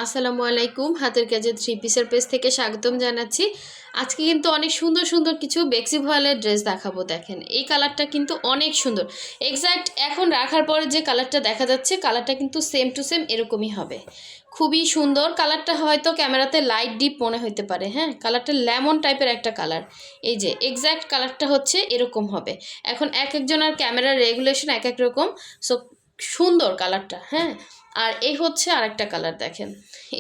আসসালামু আলাইকুম। হাতের কাজে থ্রি পিসের পেজ থেকে স্বাগতম জানাচ্ছি। আজকে কিন্তু অনেক সুন্দর সুন্দর কিছু বেক্সি ভয়েলের ড্রেস দেখাবো। দেখেন এই কালারটা কিন্তু অনেক সুন্দর। এক্স্যাক্ট এখন রাখার পরে যে কালারটা দেখা যাচ্ছে কালারটা কিন্তু সেম টু সেম এরকমই হবে। খুবই সুন্দর কালারটা, হয়তো ক্যামেরাতে লাইট ডিপ মনে হতে পারে, হ্যাঁ কালারটা লেমন টাইপের একটা কালার। এই যে এক্স্যাক্ট কালারটা হচ্ছে এরকম হবে। এখন এক একজনের ক্যামেরার রেগুলেশন এক এক রকম, সো সুন্দর কালারটা, হ্যাঁ। আর এই হচ্ছে আরেকটা কালার, দেখেন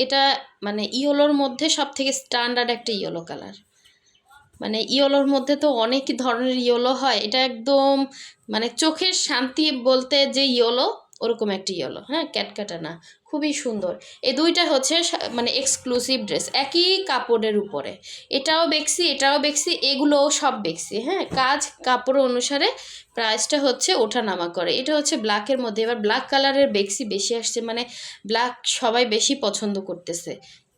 এটা মানে ইয়েলোর মধ্যে সব থেকে স্ট্যান্ডার্ড একটা ইয়েলো কালার। মানে ইয়েলোর মধ্যে তো অনেক ধরনের ইয়েলো হয়, এটা একদম মানে চোখের শান্তি বলতে যে ইয়েলো ওরকম একটা ইয়েলো, হ্যাঁ ক্যাটকাটা না, খুবই সুন্দর। এই দুইটা হচ্ছে মানে এক্সক্লুসিভ ড্রেস একই কাপড়ের উপরে। এটাও বেক্সি, এটাও বেক্সি, এগুলোও সব বেক্সি, হ্যাঁ। কাজ কাপড় অনুসারে প্রাইসটা হচ্ছে ওঠানামা করে। এটা হচ্ছে ব্ল্যাকের মধ্যে, এবার ব্ল্যাক কালারের বেক্সি বেশি আসছে, মানে ব্ল্যাক সবাই বেশি পছন্দ করতেছে,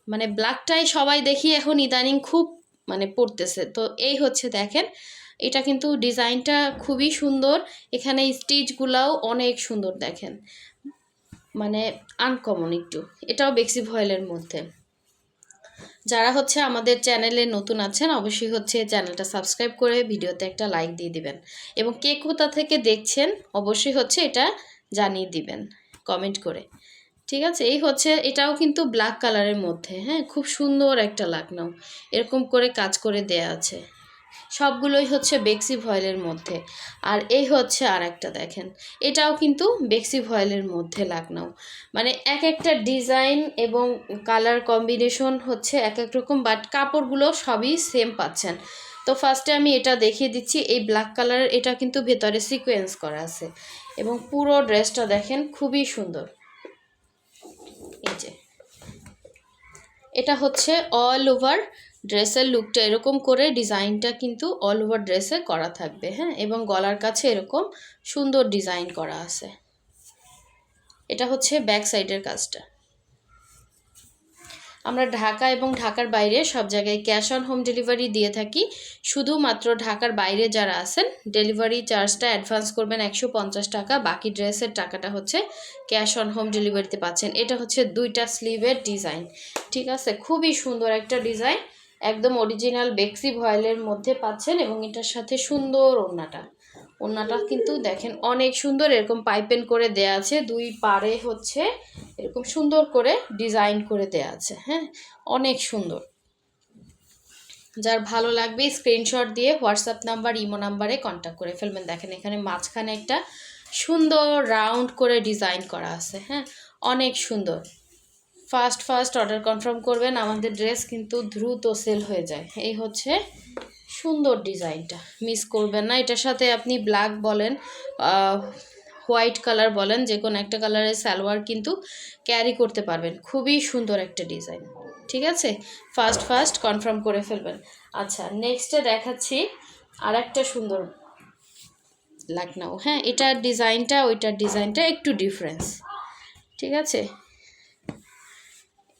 মানে ব্ল্যাকটাই সবাই দেখি এখন ইদানিং খুব মানে পড়তেছে। তো এই হচ্ছে দেখেন, এটা কিন্তু ডিজাইনটা খুবই সুন্দর, এখানে স্টিচগুলাও অনেক সুন্দর দেখেন, মানে আনকমন একটু। এটাও বেক্সি ভয়েলের মধ্যে। যারা হচ্ছে আমাদের চ্যানেলে নতুন আছেন অবশ্যই হচ্ছে চ্যানেলটা সাবস্ক্রাইব করে ভিডিওতে একটা লাইক দিয়ে দিবেন, এবং কে কোথা থেকে দেখছেন অবশ্যই হচ্ছে এটা জানিয়ে দিবেন কমেন্ট করে, ঠিক আছে। এই হচ্ছে এটাও কিন্তু ব্ল্যাক কালারের মধ্যে, হ্যাঁ খুব সুন্দর একটা লাকনাও এরকম করে কাজ করে দেয়া আছে। সবগুলোই হচ্ছে বেক্সি ভয়েলের মধ্যে। আর এই হচ্ছে আর একটা দেখেন, এটাও কিন্তু বেক্সি ভয়েলের মধ্যে লাকনাও, মানে এক একটা ডিজাইন এবং কালার কম্বিনেশন হচ্ছে এক এক রকম, বাট কাপড়গুলো সবই সেম পাচ্ছেন। তো ফার্স্টে আমি এটা দেখিয়ে দিচ্ছি, এই ব্ল্যাক কালারের এটা কিন্তু ভেতরে সিকোয়েন্স করা আছে, এবং পুরো ড্রেসটা দেখেন খুবই সুন্দর। এই যে এটা হচ্ছে অল ওভার ড্রেসের লুকটা এরকম করে ডিজাইনটা কিন্তু অল ওভার ড্রেসে করা থাকবে, হ্যাঁ, এবং গলার কাছে এরকম সুন্দর ডিজাইন করা আছে। এটা হচ্ছে ব্যাক সাইডের কাজটা। আমরা ঢাকা এবং ঢাকার বাইরে সব জায়গায় ক্যাশ অন হোম ডেলিভারি দিয়ে থাকি। শুধুমাত্র ঢাকার বাইরে যারা আছেন ডেলিভারি চার্জটা অ্যাডভান্স করবেন 150 টাকা, বাকি ড্রেসের টাকাটা হচ্ছে ক্যাশ অন হোম ডেলিভারিতে পাচ্ছেন। এটা হচ্ছে দুইটা স্লিভের ডিজাইন, ঠিক আছে, খুবই সুন্দর একটা ডিজাইন, একদম অরিজিনাল বেক্সি ভয়েলের মধ্যে পাচ্ছেন, এবং এটার সাথে সুন্দর ওড়নাটা। ওড়নাটা কিন্তু দেখেন অনেক সুন্দর, এরকম পাইপেন করে দেয়া আছে, দুই পারে হচ্ছে এরকম সুন্দর করে ডিজাইন করে দেয়া আছে, হ্যাঁ অনেক সুন্দর। যার ভালো লাগবে স্ক্রিনশট দিয়ে হোয়াটসঅ্যাপ নাম্বার ইমো নাম্বারে কন্ট্যাক্ট করে ফেলবেন। দেখেন এখানে মাঝখানে একটা সুন্দর রাউন্ড করে ডিজাইন করা আছে, হ্যাঁ অনেক সুন্দর। ফার্স্ট অর্ডার কনফার্ম করবেন, আমাদের ড্রেস কিন্তু দ্রুত সেল হয়ে যায়। এই হচ্ছে সুন্দর ডিজাইনটা, মিস করবেন না। এটার সাথে আপনি ব্ল্যাক বলেন হোয়াইট কালার বলেন, যে কোনো একটা কালারের সালোয়ার কিন্তু ক্যারি করতে পারবেন। খুবই সুন্দর একটা ডিজাইন, ঠিক আছে। ফার্স্ট কনফার্ম করে ফেলবেন। আচ্ছা নেক্সটে দেখাচ্ছি আর একটা সুন্দর লাকনাও, হ্যাঁ এটার ডিজাইনটা ওইটার ডিজাইনটা একটু ডিফারেন্স, ঠিক আছে।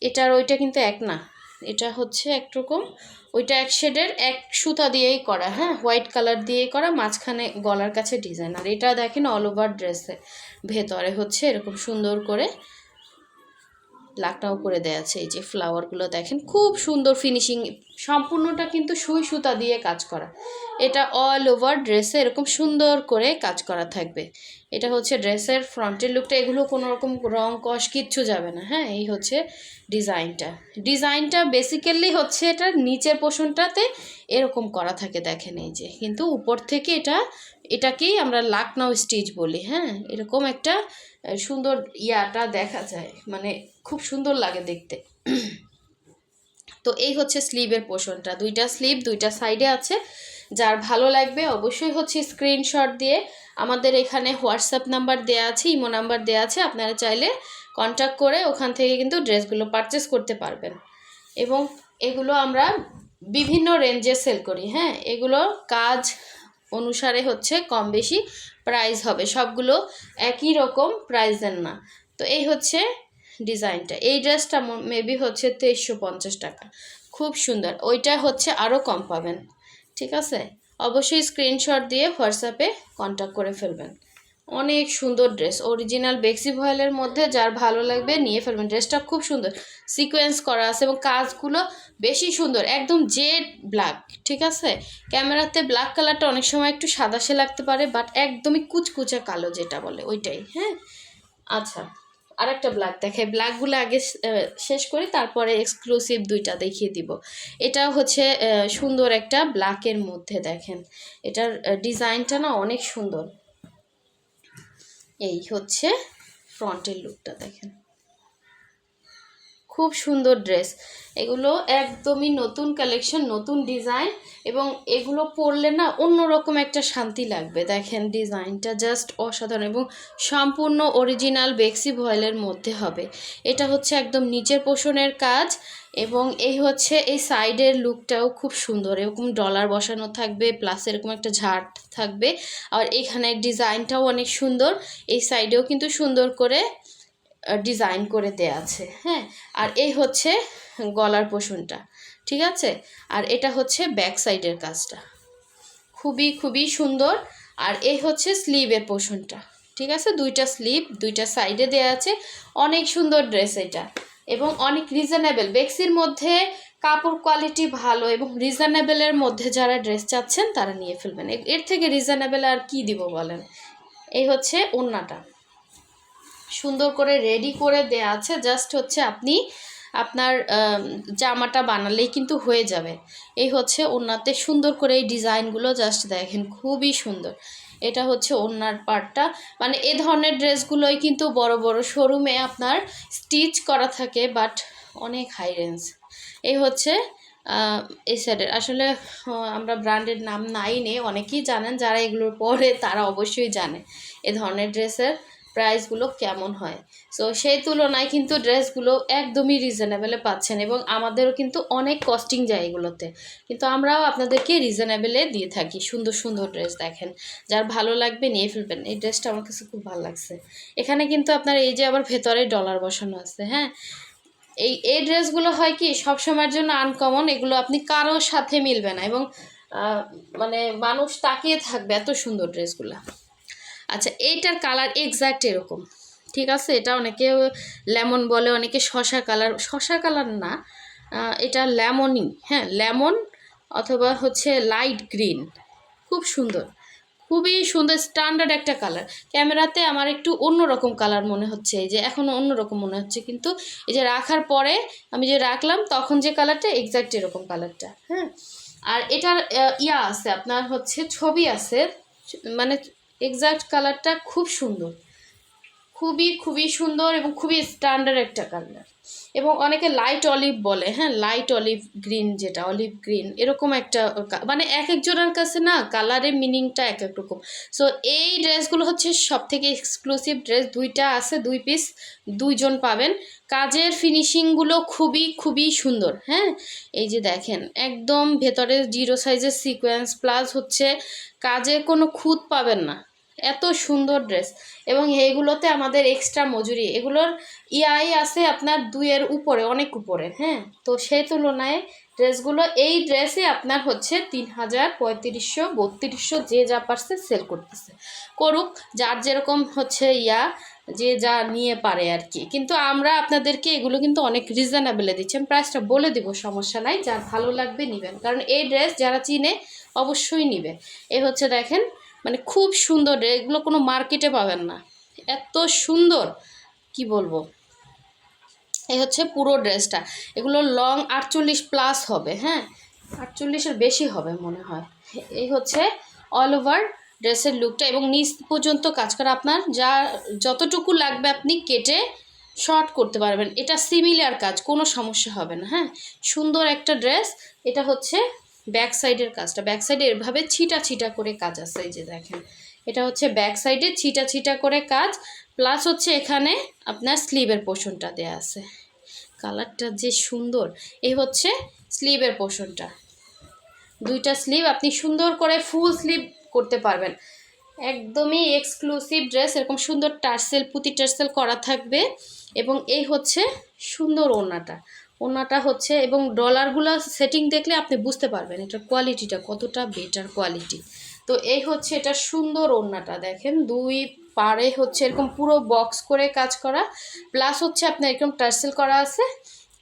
এটার ওইটা কিন্তু এক না, এটা হচ্ছে একরকম, ওইটা এক শেডের এক সুতা দিয়েই করা, হ্যাঁ হোয়াইট কালার দিয়েই করা, মাঝখানে গলার কাছে ডিজাইন। আর এটা দেখেন অল ওভার ড্রেসে ভেতরে হচ্ছে এরকম সুন্দর করে লাকটাও করে দেয়া আছে। এই যে ফ্লাওয়ারগুলো দেখেন খুব সুন্দর ফিনিশিং, সম্পূর্ণটা কিন্তু সুই সুতা দিয়ে কাজ করা। এটা অল ওভার ড্রেসে এরকম সুন্দর করে কাজ করা থাকবে। এটা হচ্ছে ড্রেসের ফ্রন্টের লুকটা, এগুলো কোনো রকম রং কষ কিচ্ছু যাবে না, হ্যাঁ এই হচ্ছে ডিজাইনটা বেসিক্যালি হচ্ছে এটার নিচের পোর্শনটাতে এরকম করা থাকে দেখেন, এই যে কিন্তু উপর থেকে এটাকেই আমরা লাকনাও স্টিচ বলি, হ্যাঁ এরকম একটা সুন্দর ইয়াটা দেখা যায়, মানে খুব সুন্দর লাগে দেখতে। তো এই হচ্ছে স্লিভের পোর্শনটা, দুইটা স্লিভ দুইটা সাইডে আছে। যার ভালো লাগবে অবশ্যই হচ্ছে স্ক্রিনশট দিয়ে আমাদের এখানে হোয়াটসঅ্যাপ নাম্বার দেওয়া আছে, ইমো নাম্বার দেওয়া আছে, আপনারা চাইলে কন্ট্যাক্ট করে ওখান থেকে কিন্তু ড্রেসগুলো পারচেস করতে পারবেন। এবং এগুলো আমরা বিভিন্ন রেঞ্জে সেল করি, হ্যাঁ এগুলো কাজ অনুসারে হচ্ছে কম বেশি প্রাইস হবে, সবগুলো একই রকম প্রাইসের না। তো এই হচ্ছে ডিজাইনটা, এই ড্রেসটা মেবি হচ্ছে 2350 টাকা, খুব সুন্দর। ওইটা হচ্ছে আরও কম পাবেন, ঠিক আছে। অবশ্যই স্ক্রিনশট দিয়ে হোয়াটসঅ্যাপে কন্ট্যাক্ট করে ফেলবেন। অনেক সুন্দর ড্রেস, অরিজিনাল বেক্সি ভয়েলের মধ্যে, যার ভালো লাগবে নিয়ে ফেলবেন। ড্রেসটা খুব সুন্দর, সিকোয়েন্স করা আছে এবং কাজগুলো বেশি সুন্দর, একদম জেড ব্ল্যাক। ঠিক আছে, ক্যামেরাতে ব্ল্যাক কালারটা অনেক সময় একটু সাদাসে লাগতে পারে, বাট একদমই কুচকুচে কালো যেটা বলে ওইটাই। হ্যাঁ, আচ্ছা, আরেকটা ব্ল্যাক দেখাই, ব্ল্যাকগুলো আগে শেষ করি, তারপরে এক্সক্লুসিভ দুইটা দেখিয়ে দিব। এটা হচ্ছে সুন্দর একটা ব্ল্যাকের মধ্যে, দেখেন এটার ডিজাইনটা না অনেক সুন্দর। এই হচ্ছে ফ্রন্টের লুকটা, দেখেন খুব সুন্দর ড্রেস। এগুলো একদমই নতুন কালেকশন, নতুন ডিজাইন, এবং এগুলো পরলে না অন্যরকম একটা শান্তি লাগবে। দেখেন ডিজাইনটা জাস্ট অসাধারণ, এবং সম্পূর্ণ অরিজিনাল বেক্সি ভয়েলের মধ্যে হবে। এটা হচ্ছে একদম নিচের পোষণের কাজ, এবং এই হচ্ছে এই সাইডের লুকটাও খুব সুন্দর, এরকম ডলার বসানো থাকবে, প্লাস এরকম একটা ঝাড় থাকবে। আর এখানে ডিজাইনটাও অনেক সুন্দর, এই সাইডেও কিন্তু সুন্দর করে ডিজাইন করে দেয়া আছে। হ্যাঁ, আর এই হচ্ছে গলার পোষণটা, ঠিক আছে। আর এটা হচ্ছে ব্যাক সাইডের কাজটা, খুবই খুবই সুন্দর। আর এই হচ্ছে স্লিভের পোষণটা, ঠিক আছে, দুইটা স্লিভ দুইটা সাইডে দেয়া আছে। অনেক সুন্দর ড্রেস এটা, এবং অনেক রিজনেবল। বেক্সির মধ্যে কাপড় কোয়ালিটি ভালো এবং রিজনেবলের মধ্যে যারা ড্রেস চাচ্ছেন তারা নিয়ে ফেলবেন। এর থেকে রিজনেবল আর কি দিব বলেন। এই হচ্ছে ওড়নাটা, সুন্দর করে রেডি করে দেয়া আছে, জাস্ট হচ্ছে আপনি আপনার জামাটা বানালেই কিন্তু হয়ে যাবে। এই হচ্ছে ওড়নাতে সুন্দর করে এই ডিজাইনগুলো জাস্ট দেখেন, খুবই সুন্দর। এটা হচ্ছে ওড়নার পার্টটা, মানে এ ধরনের ড্রেসগুলোই কিন্তু বড় বড় শোরুমে আপনার স্টিচ করা থাকে, বাট অনেক হাই রেঞ্জ। এই হচ্ছে এই সাইডের, আসলে আমরা ব্র্যান্ডের নাম নাই নেই, অনেকেই জানেন, যারা এগুলোর পরে তারা অবশ্যই জানে এ ধরনের ড্রেসের প্রাইসগুলো কেমন হয়। সো সেই তুলনায় কিন্তু ড্রেসগুলো একদমই রিজনেবলে পাচ্ছেন, এবং আমাদেরও কিন্তু অনেক কস্টিং যায় এগুলোতে, কিন্তু আমরাও আপনাদেরকে রিজনেবলে দিয়ে থাকি। সুন্দর সুন্দর ড্রেস দেখেন, যার ভালো লাগবে নিয়ে ফেলবেন। এই ড্রেসটা আমার কাছে খুব ভালো লাগছে। এখানে কিন্তু আপনার এই যে আবার ভেতরে ডলার বসানো আছে। হ্যাঁ, এই ড্রেসগুলো হয় কি সবসময়ের জন্য আনকমন, এগুলো আপনি কারোর সাথে মিলবে না, এবং মানে মানুষ তাকিয়ে থাকবে, এত সুন্দর ড্রেসগুলো। আচ্ছা, এইটার কালার এক্স্যাক্ট এরকম, ঠিক আছে। এটা অনেকে লেমন বলে, অনেকে শশা কালার, শশা কালার না, এটা লেমনই, হ্যাঁ লেমন, অথবা হচ্ছে লাইট গ্রিন। খুব সুন্দর, খুবই সুন্দর, স্ট্যান্ডার্ড একটা কালার। ক্যামেরাতে আমার একটু অন্যরকম কালার মনে হচ্ছে, এই যে এখন অন্যরকম মনে হচ্ছে, কিন্তু এই যে রাখার পরে আমি যে রাখলাম তখন যে কালারটা এক্স্যাক্ট এরকম কালারটা। হ্যাঁ, আর এটার ইয়া আছে আপনার হচ্ছে ছবি আছে, মানে এক্স্যাক্ট কালারটা খুব সুন্দর, খুবই খুবই সুন্দর, এবং খুবই স্ট্যান্ডার্ড একটা কালার। এবং অনেকে লাইট অলিভ বলে, হ্যাঁ লাইট অলিভ গ্রিন, যেটা অলিভ গ্রিন এরকম একটা, মানে এক একজনের কাছে না কালারের মিনিংটা এক এক রকম। সো এই ড্রেসগুলো হচ্ছে সব থেকে এক্সক্লুসিভ ড্রেস, দুইটা আছে, 2 পিস, দুইজন পাবেন। কাজের ফিনিশিংগুলো খুবই খুবই সুন্দর। হ্যাঁ, এই যে দেখেন একদম ভেতরে জিরো সাইজের সিকোয়েন্স, প্লাস হচ্ছে কাজে কোনো খুঁত পাবেন না, এত সুন্দর ড্রেস। এবং এইগুলোতে আমাদের এক্সট্রা মজুরি, এগুলোর ইআই আছে আপনার 2-এর উপরে, অনেক উপরে। হ্যাঁ, তো সেই তুলনায় ড্রেসগুলো, এই ড্রেসে আপনার হচ্ছে 3000, 3500, 3200, যে যা পারছে সেল করতেছে, করুক, যার যেরকম হচ্ছে যে যা নিয়ে পারে আর কি। কিন্তু আমরা আপনাদেরকে এগুলো কিন্তু অনেক রিজনেবলে দিচ্ছি, আমি প্রাইসটা বলে দিব, সমস্যা নাই, যার ভালো লাগবে নেবেন, কারণ এই ড্রেস যারা চিনে অবশ্যই নিবে। এই হচ্ছে দেখেন, মানে খুব সুন্দর, এগুলো কোনো মার্কেটে পাবেন না, এত সুন্দর কি বলবো। এই হচ্ছে পুরো ড্রেসটা, এগুলো লং 48+ হবে। হ্যাঁ, 48-এর বেশি হবে মনে হয়। এই হচ্ছে অল ওভার ড্রেসের লুকটা, এবং নিচ পর্যন্ত কাজ করা, আপনার যতটুকু লাগবে আপনি কেটে শর্ট করতে পারবেন, এটা সিমিলার কাজ, কোনো সমস্যা হবে না। হ্যাঁ, সুন্দর একটা ড্রেস। এটা হচ্ছে ব্যাক সাইডের কাজটা, ব্যাক সাইডে এভাবে ছিটা ছিটা করে কাজ আছে, এই যে দেখেন, এটা হচ্ছে ব্যাক সাইডে ছিটা ছিটা করে কাজ, প্লাস হচ্ছে এখানে আপনার স্লিভের পোর্শনটা দেয়া আছে, কালারটা যে সুন্দর। এই হচ্ছে স্লিভের পোর্শনটা, দুইটা স্লিভ আপনি সুন্দর করে ফুল স্লিভ করতে পারবেন, একদমই এক্সক্লুসিভ ড্রেস। এরকম সুন্দর টার্সেল, পুঁতি টার্সেল করা থাকবে, এবং এই হচ্ছে সুন্দর ওড়নাটা হচ্ছে, এবং ডলারগুলো সেটিং দেখলে আপনি বুঝতে পারবেন এটার কোয়ালিটিটা কতটা বেটার কোয়ালিটি। তো এই হচ্ছে এটা সুন্দর ওড়নাটা, দেখেন 2 পাড়ে হচ্ছে এরকম পুরো বক্স করে কাজ করা, প্লাস হচ্ছে আপনার এরকম টার্সেল করা আছে।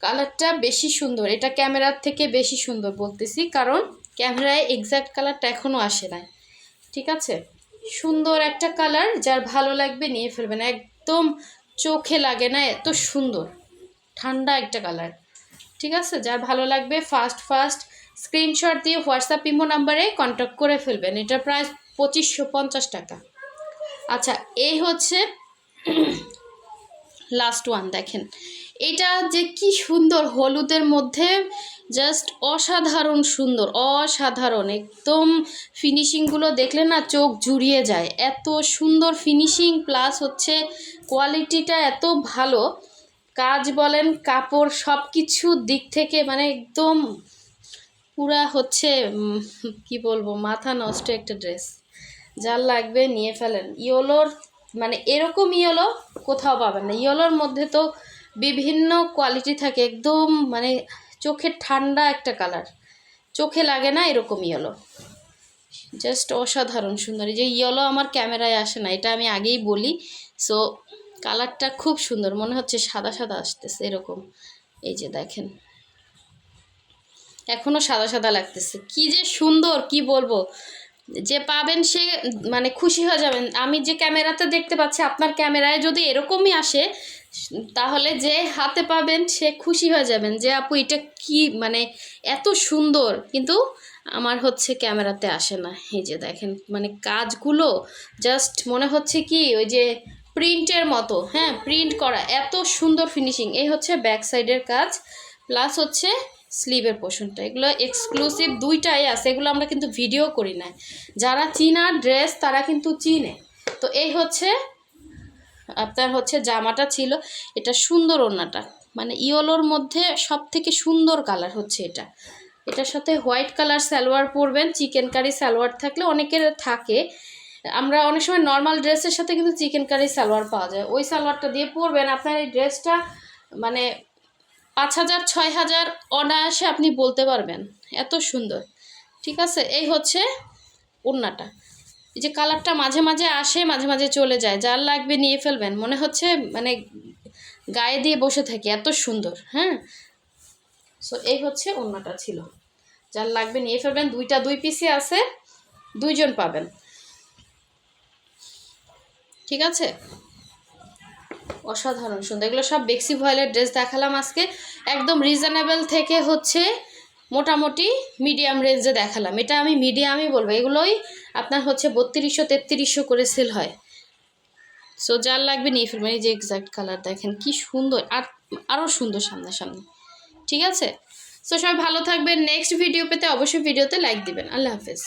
কালারটা বেশি সুন্দর, এটা ক্যামেরার থেকে বেশি সুন্দর বলতেছি, কারণ ক্যামেরায় এক্স্যাক্ট কালারটা এখনও আসে নাই। ঠিক আছে, সুন্দর একটা কালার, যার ভালো লাগবে নিয়ে ফেলবেন, একদম চোখে লাগে না, এত সুন্দর ঠান্ডা একটা কালার। ঠিক আছে, যার ভালো লাগবে ফার্স্ট স্ক্রিনশট দিয়ে হোয়াটসঅ্যাপ ইমো নাম্বারে কন্ট্যাক্ট করে ফেলবেন। এটা প্রায় 2550 টাকা। আচ্ছা, এই হচ্ছে লাস্ট ওয়ান, দেখেন এটা যে কি সুন্দর, হলুদের মধ্যে জাস্ট অসাধারণ সুন্দর, অসাধারণ একদম। ফিনিশিংগুলো দেখলে না চোখ জুড়িয়ে যায়, এত সুন্দর ফিনিশিং, প্লাস হচ্ছে কোয়ালিটিটা এত ভালো, কাজ বলেন কাপড় সব কিছুর দিক থেকে মানে একদম পুরা হচ্ছে কি বলবো, মাথা নষ্ট একটা ড্রেস। যার লাগবে নিয়ে ফেলেন। ইয়েলোর মানে এরকম ইয়েলো কোথাও পাবেন না। ইয়েলোর মধ্যে তো বিভিন্ন কোয়ালিটি থাকে, একদম মানে চোখের ঠান্ডা একটা কালার, চোখে লাগে না এরকম ইয়েলো, জাস্ট অসাধারণ সুন্দর। এই যে ইয়েলো আমার ক্যামেরায় আসে না, এটা আমি আগেই বলি। সো কালারটা খুব সুন্দর, মনে হচ্ছে সাদা সাদা আসতেছে এরকম। এই যে দেখেন, এখনও সাদা সাদা লাগতেছে, কি যে সুন্দর কি বলবো। যে পাবেন সে মানে খুশি হয়ে যাবেন। আমি যে ক্যামেরাতে দেখতে পাচ্ছি, আপনার ক্যামেরায় যদি এরকমই আসে, তাহলে যে হাতে পাবেন সে খুশি হয়ে যাবেন যে আপু এটা কি মানে এত সুন্দর, কিন্তু আমার হচ্ছে ক্যামেরাতে আসে না। এই যে দেখেন, মানে কাজগুলো জাস্ট মনে হচ্ছে কি ওই যে প্রিন্টের মতো, হ্যাঁ প্রিন্ট করা, এত সুন্দর ফিনিশিং। এই হচ্ছে ব্যাক সাইডের কাজ, প্লাস হচ্ছে স্লিভের পোর্শনটা, এগুলো এক্সক্লুসিভ দুইটাই আছে, এগুলো আমরা কিন্তু ভিডিও করি না। যারা চিনা ড্রেস তারা কিন্তু চিনে। তো এই হচ্ছে আপনার হচ্ছে জামাটা ছিল, এটা সুন্দর ওড়নাটা, মানে ইয়েলোর মধ্যে সব থেকে সুন্দর কালার হচ্ছে এটা। এটার সাথে হোয়াইট কালার সালোয়ার পরবেন, চিকেন কারি সালোয়ার থাকলে অনেকের থাকে, আমরা অনেক সময় নর্মাল ড্রেসের সাথে কিন্তু চিকেন কারি সালোয়ার পাওয়া যায়, ওই সালোয়ারটা দিয়ে পরবেন। আপনার এই ড্রেসটা মানে 5000 6000 অনায়াসে আপনি বলতে পারবেন, এত সুন্দর। ঠিক আছে, এই হচ্ছে ওড়নাটা। এই যে কালারটা মাঝে মাঝে আসে, মাঝে মাঝে চলে যায়, যার লাগবে নিয়ে ফেলবেন, মনে হচ্ছে মানে গায়ে দিয়ে বসে থাকি, এত সুন্দর। হ্যাঁ, সো এই হচ্ছে ওড়নাটা ছিল, যার লাগবে নিয়ে ফেলবেন। দুই পিসই আছে, দুইজন পাবেন। ঠিক আছে, অসাধারণ সুন্দর। এগুলো সব বেক্সি ভয়েলের ড্রেস দেখালাম আজকে, একদম রিজনেবল থেকে হচ্ছে মোটামুটি মিডিয়াম রেঞ্জে দেখালাম। এটা আমি মিডিয়ামই বলবো, এগুলোই আপনার হচ্ছে 3200 3300 করে সেল হয়। সো যার লাগবে নিয়ে ফেলবেন। এই যে এক্স্যাক্ট কালার দেখেন কি সুন্দর, আর আরও সুন্দর সামনাসামনি। ঠিক আছে, সো সবাই ভালো থাকবেন। নেক্সট ভিডিও পেতে অবশ্যই ভিডিওতে লাইক দিবেন। আল্লাহ হাফেজ।